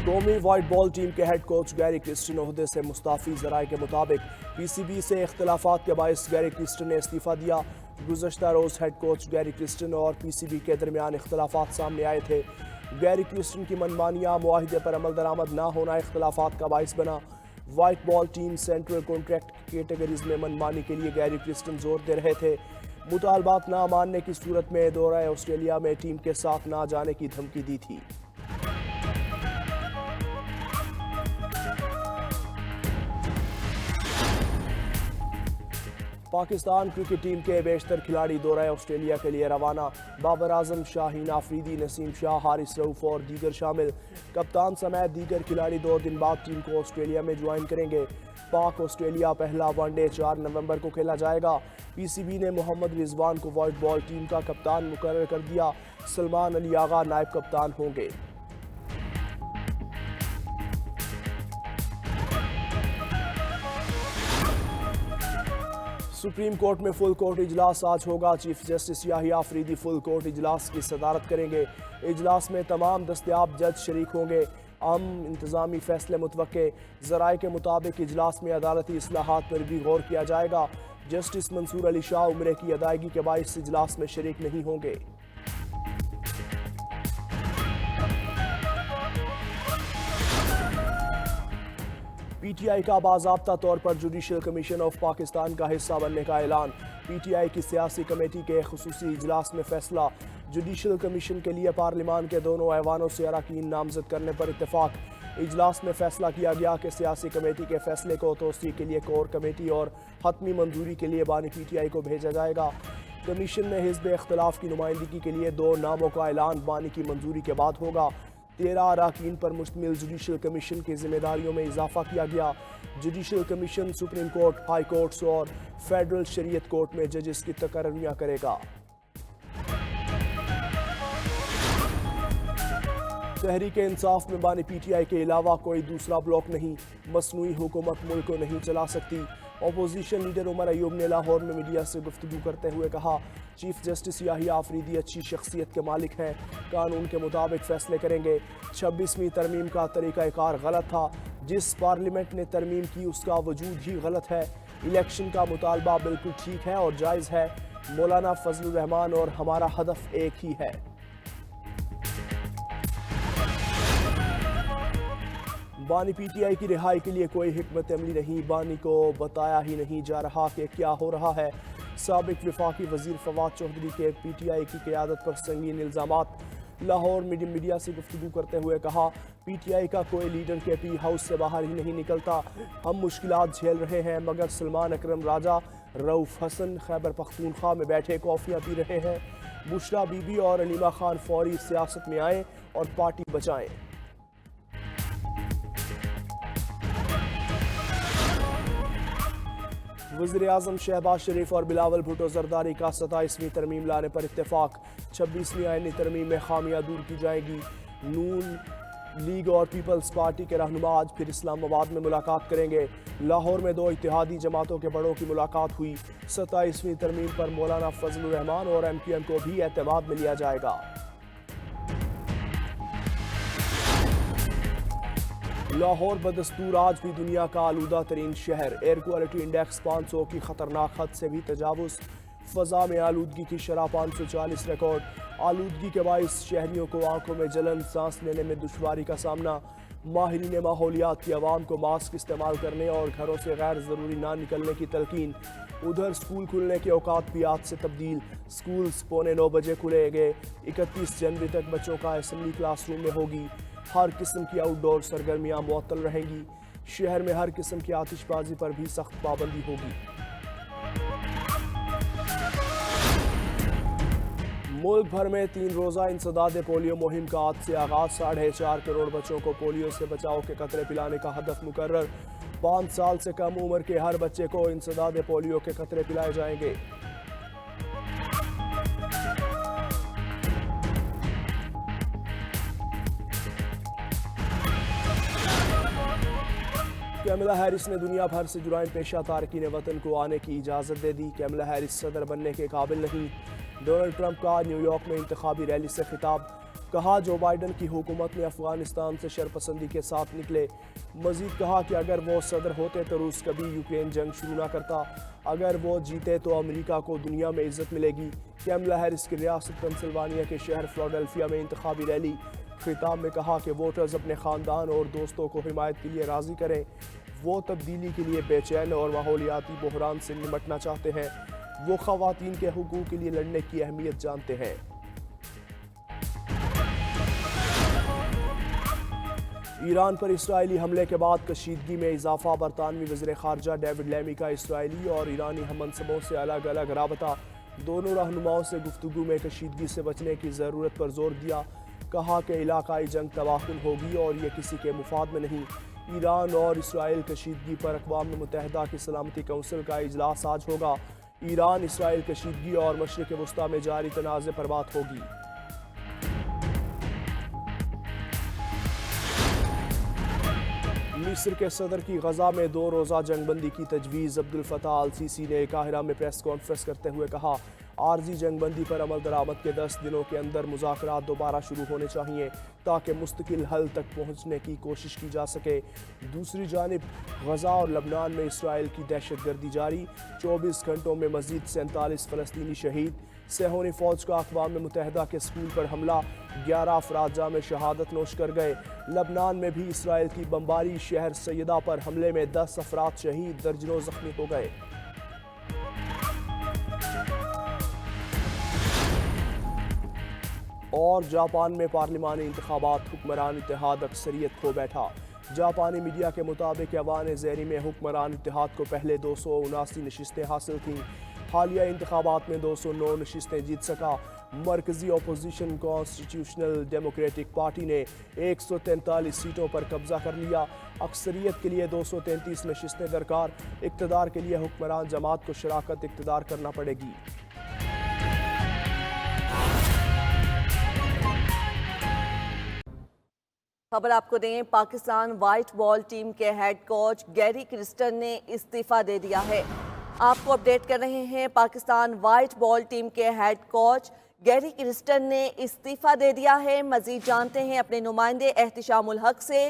कौमी white ball team के head coach Gary Kristen ओहदे से मुस्ताफ़ी। ज़राए के मुताबिक पीसीबी से इख्तलाफात के बायस गैरी क्रिस्टन ने इस्तीफ़ा दिया। गुज़श्ता रोज़ हेड कोच गैरी क्रिस्टन और पीसीबी के दरमियान इख्तलाफात सामने आए थे। गैरी क्रिस्टन की मनमानियाँ मुआहिदे पर अमल दरामद न होना इख्तलाफात का बायस बना। White ball team central contract categories में मनमानी के लिए गैरी क्रिस्टन जोर दे रहे थे। मुतालबात ना मानने की सूरत में दौरा ऑस्ट्रेलिया में टीम के साथ ना जाने की धमकी दी थी। पाकिस्तान क्रिकेट टीम के बेशतर खिलाड़ी दौरा ऑस्ट्रेलिया के लिए रवाना। बाबर आजम, शाहीन आफरीदी, नसीम शाह, हारिस रऊफ और दीगर शामिल। कप्तान समेत दीगर खिलाड़ी 2 दिन बाद टीम को ऑस्ट्रेलिया में ज्वाइन करेंगे। पाक ऑस्ट्रेलिया पहला वनडे 4 नवंबर को खेला जाएगा। पीसीबी ने मोहम्मद रिजवान को वाइट बॉल टीम का कप्तान मुकर्रर कर दिया। सलमान अली आगा नायब कप्तान होंगे। सुप्रीम कोर्ट में फुल कोर्ट इजलास आज होगा। Chief Justice Yahya Afridi full court इजलास की सदारत करेंगे। इजलास में तमाम दस्तयाब जज शरीक होंगे। अहम इंतजामी फैसले मुतवक्के। ज़राए के मुताबिक इजलास में अदालती इस्लाहात पर भी गौर किया जाएगा। जस्टिस मंसूर अली शाह उम्रे की अदायगी के बायस इजलास में शरीक नहीं होंगे। पीटीआई का बाज़ाब्ता तौर पर जुडिशल कमीशन ऑफ पाकिस्तान का हिस्सा बनने का ऐलान। पीटीआई की सियासी कमेटी के खुसूसी इजलास में फैसला। जुडिशल कमीशन के लिए पार्लिमान के दोनों ऐवानों से अरकान नामजद करने पर इत्तेफाक। इजलास में फैसला किया गया कि सियासी कमेटी के फैसले को तोसी के लिए कोर कमेटी और हतमी मंजूरी के लिए बानी पीटीआई को भेजा जाएगा। कमीशन में हिज़्ब इख्तिलाफ की नुमाइंदगी के लिए 2 नामों का ऐलान बानी की मंजूरी के बाद होगा। 13 अरकान पर मुश्तमिल जुडिशल कमीशन की जिम्मेदारियों में इजाफा किया गया। Judicial commission supreme court, high courts और फेडरल शरीयत कोर्ट में जजेस की तकर्रियां करेगा। तहरीक इंसाफ में बानी पीटीआई के अलावा कोई दूसरा ब्लॉक नहीं। मसनूई हुकूमत मुल्क को नहीं चला सकती। अपोजिशन लीडर उमर अयूब ने लाहौर में मीडिया से गुफ्तगू करते हुए कहा, चीफ जस्टिस याहिया आफरीदी अच्छी शख्सियत के मालिक हैं, कानून के मुताबिक फैसले करेंगे। 26वीं तरमीम का तरीक़ाकार गलत था। जिस पार्लियामेंट ने तरमीम की उसका वजूद ही गलत है। इलेक्शन का मुतालबा बिल्कुल ठीक है और जायज़ है। मौलाना फजलुर रहमान और हमारा हदफ एक ही है। बानी पीटीआई की रिहाई के लिए कोई हिकमत अमली नहीं। बानी को बताया ही नहीं जा रहा कि क्या हो रहा है। साबिक वफाकी वजीर फवाद चौधरी के पीटीआई की क़यादत पर संगीन इल्ज़ामात। लाहौर मीडिया से गुफ्तगू करते हुए कहा, पीटीआई का कोई लीडर केपी हाउस से बाहर ही नहीं निकलता। हम मुश्किलात झेल रहे हैं मगर सलमान अकरम राजा, रऊफ हसन खैबर पख्तूनख्वा में बैठे कॉफ़ियाँ पी रहे हैं। बुशरा बीबी और अलीमा खान फौरी सियासत में आएँ और पार्टी बचाएँ। वज़ीर आज़म शहबाज शरीफ और बिलावल भुट्टो ज़रदारी का 27वीं तरमीम लाने पर इत्तेफाक। 26वीं आईनी तरमीम में खामियां दूर की जाएगी। नून लीग और पीपल्स पार्टी के रहनुमा आज फिर इस्लामाबाद में मुलाकात करेंगे। लाहौर में 2 इत्तेहादी जमातों के बड़ों की मुलाकात हुई। 27वीं तरमीम पर मौलाना फजलुर रहमान और MQM को भी एतमाद में लिया जाएगा। लाहौर बदस्तूर आज भी दुनिया का आलूदा तरीन शहर। एयर क्वालिटी इंडेक्स 500 की खतरनाक हद से भी तजावुज़। फ़ज़ा में आलूदगी की शरह 540 रिकॉर्ड। आलूदगी के बाइस शहरियों को आंखों में जलन, सांस लेने में दुश्वारी का सामना। माहिरीन माहौलियात की आवाम को मास्क इस्तेमाल करने और घरों से गैर ज़रूरी ना निकलने की तलकीन। उधर स्कूल खुलने के औकात भी आज से तब्दील। स्कूल 9:15 बजे खुलेंगे। 31 जनवरी तक बच्चों का असेंबली क्लासरूम में होगी। हर किस्म की आउटडोर सरगर्मियां मुअत्तल रहेंगी। शहर में हर किस्म की आतिशबाजी पर भी सख्त पाबंदी होगी। मुल्क भर में 3 रोज़ा इंसदाद पोलियो मुहिम का आज से आगाज। 4.5 करोड़ बच्चों को पोलियो से बचाव के कतरे पिलाने का हदफ मुकर्रर। 5 साल से कम उम्र के हर बच्चे को इंसदाद पोलियो के कतरे पिलाए जाएंगे। कैमला हैरिस ने दुनिया भर से जुराइन पेशा तारकीन वतन को आने की इजाज़त दे दी। कैमला हैरिस सदर बनने के काबिल नहीं। डोनाल्ड ट्रंप का न्यूयॉर्क में इंतखाबी रैली से खिताब। कहा जो बाइडन की हुकूमत ने अफगानिस्तान से शरपसंदी के साथ निकले। मजीद कहा कि अगर वो सदर होते तो रूस कभी यूक्रेन जंग शुरू ना करता। अगर वो जीते तो अमेरिका को दुनिया में इज्जत मिलेगी। कैमला हैरिस की रियासत पेंसिल्वानिया के शहर फिलाडेल्फिया में इंतखाबी रैली। खिताब में कहा कि वोटर्स अपने ख़ानदान और दोस्तों को हिमायत के लिए राज़ी करें। वो तब्दीली के लिए बेचैन और माहौलियाती बहरान से निमटना चाहते हैं। वो ख़वातीन के हुकूक़ के लिए लड़ने की अहमियत जानते हैं। ईरान पर इसराइली हमले के बाद कशीदगी में इजाफा। बरतानवी वज़ीर ख़ारजा डेविड लैमी का इसराइली और ईरानी हममनसबों से अलग अलग राबता। दोनों रहनुमाओं से गुफ्तगू में कशीदगी से बचने की ज़रूरत पर जोर दिया। कहा कि इलाकाई जंग तबाहकुन होगी और ये किसी के मुफाद में नहीं। ईरान और इसराइल कशीदगी पर अक़वाम मुत्तहिदा की सलामती कौंसिल का इजलास आज होगा। ईरान इसराइल कशीदगी और मशरिक़ वस्ता में जारी तनाज़े पर बात होगी। मिस्र के सदर की गजा में 2 रोज़ा जंगबंदी की तजवीज़। अब्दुल फताह अल सीसी ने काहिरा में प्रेस कॉन्फ्रेंस करते हुए कहा आर्जी जंगबंदी पर अमल दरामद के 10 दिनों के अंदर मुज़ाकरात दोबारा शुरू होने चाहिए ताकि मुस्तकिल हल तक पहुँचने की कोशिश की जा सके। दूसरी जानिब गजा और लबनान में इसराइल की दहशतगर्दी जारी। 24 घंटों में मज़ीद 47 फ़लस्तीनी शहीद। सेहोनी फ़ौज का अक़वाम मुत्तहिदा के स्कूल पर हमला। 11 अफराद जाम शहादत नोश कर गए। लबनान में भी इसराइल की बमबारी। शहर सैयदा पर हमले में 10 अफराद शहीद, दर्जनों जख्मी हो गए। और जापान में पार्लिमानी इंतखाबात। हुक्मरान इत्तेहाद अक्सरियत खो बैठा। जापानी मीडिया के मुताबिक ऐवान ज़ेरी में हुक्मरान इत्तेहाद को पहले 279 नशिस्तें हासिल थीं। हालिया इंतखाबात में 209 नशिस्तें जीत सका। मरकजी अपोजिशन कॉन्स्टिट्यूशनल डेमोक्रेटिक पार्टी ने 143 सीटों पर कब्जा कर लिया। अक्सरियत के लिए 233 नशिस्तें दरकार। इक़्तिदार के लिए हुक्मरान जमात को शराकत इक़्तिदार करना पड़ेगी। खबर आपको दें, पाकिस्तान व्हाइट बॉल टीम के हेड कोच गैरी क्रिस्टन ने इस्तीफा दे दिया है। आपको अपडेट कर रहे हैं, पाकिस्तान व्हाइट बॉल टीम के हेड कोच गैरी क्रिस्टन ने इस्तीफा दे दिया है। मजीद जानते हैं अपने नुमाइंदे एहतिशामुल हक से।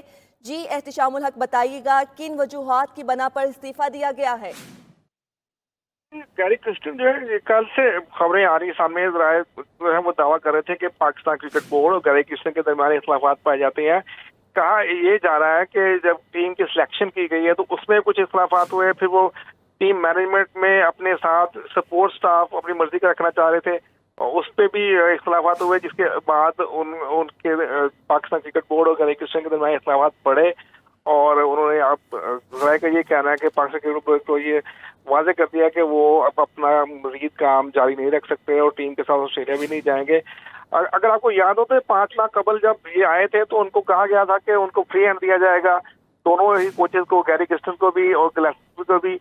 जी एहतिशामुल हक, बताइएगा किन वजूहात की बना पर इस्तीफा दिया गया है? गैरी क्रिस्टन जो है, कल से खबरें आ रही सामने, जो है वो दावा कर रहे थे कि पाकिस्तान क्रिकेट बोर्ड और गैरी क्रिस्टन के दरमियान इख्लाफात पाए जाते हैं। कहा ये जा रहा है कि जब टीम की सिलेक्शन की गई है तो उसमें कुछ इख्लाफात हुए, फिर वो टीम मैनेजमेंट में अपने साथ सपोर्ट स्टाफ अपनी मर्जी का रखना चाह रहे थे, उस पर भी इख्लाफात हुए, जिसके बाद उनके पाकिस्तान क्रिकेट बोर्ड और गैरी क्रिस्टन के दरमियान इख्लाफात पड़े। और उन्होंने अब राय का ये कहना है कि पाकिस्तान क्रिकेट बोर्ड को ये वाजे कर दिया कि वो अब अपना मजीद काम जारी नहीं रख सकते और टीम के साथ ऑस्ट्रेलिया भी नहीं जाएंगे। अगर आपको याद हो तो 5 माह कबल जब ये आए थे तो उनको कहा गया था कि उनको फ्री हैंड दिया जाएगा, दोनों ही कोचेज को, गैरी क्रिस्टन को भी और गिलेस्पी को भी।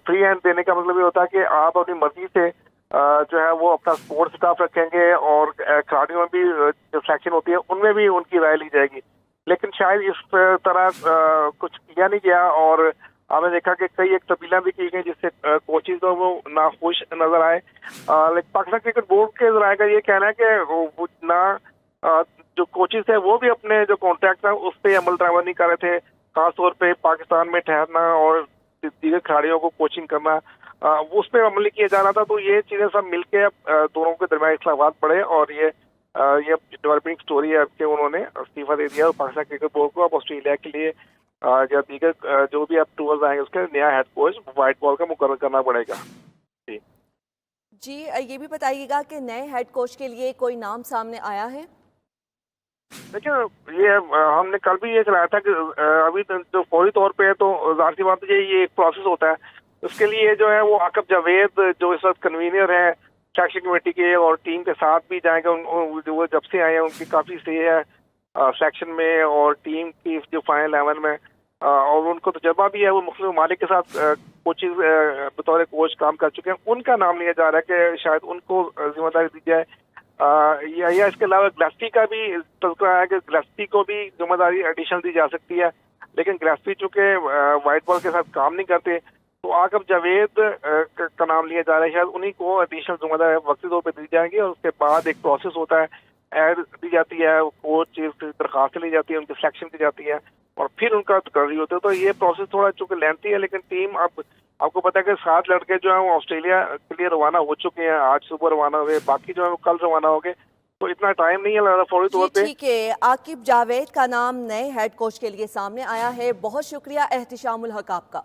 फ्री हैंड देने का मतलब ये होता है कि आप अपनी मर्जी से जो है वो अपना सपोर्ट स्टाफ रखेंगे और खिलाड़ियों में भी जो सिलेक्शन होती है उनमें भी उनकी राय ली जाएगी। लेकिन शायद इस तरह कुछ किया नहीं गया और हमने देखा कि कई एक तब्दीलियां भी की गई जिससे कोचेज तो वो नाखुश नजर आए। लेकिन पाकिस्तान क्रिकेट बोर्ड के जराये का ये कहना है कि जो कोचेज है वो भी अपने जो कॉन्ट्रैक्ट है उस पर अमल दरामद नहीं कर रहे थे। खासतौर पे पाकिस्तान में ठहरना और दीगर खिलाड़ियों को कोचिंग करना, उस पर अमल नहीं किया जा रहा था। तो ये चीजें सब मिलके दोनों के दरमियान इख्लाफात पड़े और ये डेवलपिंग स्टोरी है कि उन्होंने इस्तीफा दे दिया और पाकिस्तान क्रिकेट बोर्ड को अब ऑस्ट्रेलिया के लिए या दीगर जो भी अप्रूवल्स आएंगे उसके नया हेड कोच व्हाइट बॉल का मुकर्रर करना पड़ेगा। जी ये भी बताइएगा कि नए हेड कोच के लिए कोई नाम सामने आया है? देखिए, ये हमने कल भी ये कराया था कि अभी जो फौरी तौर पे है तो जाहिर सी बात है ये एक प्रोसेस होता है। उसके लिए जो है वो आकब जावेद जो इस वक्त कन्वीनर है सेक्शन कमेटी के और टीम के साथ भी जाएंगे। वो जब से आए हैं उनकी काफी सही है सेक्शन में और टीम की जो फाइनल 11 में, और उनको तजर्बा भी है। वो मुख्तलिफ ममालिक के साथ कोचेज बतौर कोच काम कर चुके हैं। उनका नाम लिया जा रहा है कि शायद उनको जिम्मेदारी दी जाए। या इसके अलावा गिलेस्पी का भी तज़किरा है कि गिलेस्पी को भी जिम्मेदारी एडिशनल दी जा सकती है, लेकिन गिलेस्पी चूंकि व्हाइट बॉल के साथ काम नहीं करते तो आकब जावेद का नाम लिया जा रहा है। शायद उन्हीं को एडिशनल जिम्मेदारी वक्ती तौर पर दी जाएंगी और उसके बाद एक प्रोसेस होता है ऐड दी जाती है, कोच की दरखास्त ली जाती है, उनकी सिलेक्शन की जाती है और फिर उनका तकर्री होता है। तो ये प्रोसेस थोड़ा चूंकि लेंथी है, लेकिन टीम अब आपको पता है कि 7 लड़के जो है वो ऑस्ट्रेलिया के लिए रवाना हो चुके हैं, आज सुबह रवाना हुए, बाकी जो है वो कल रवाना हो गए। तो इतना टाइम नहीं है लग रहा फौरी जी तौर पे। ठीक है, आकिब जावेद का नाम नए हेड कोच के लिए सामने आया है। बहुत शुक्रिया एहतिशामुल हक आपका।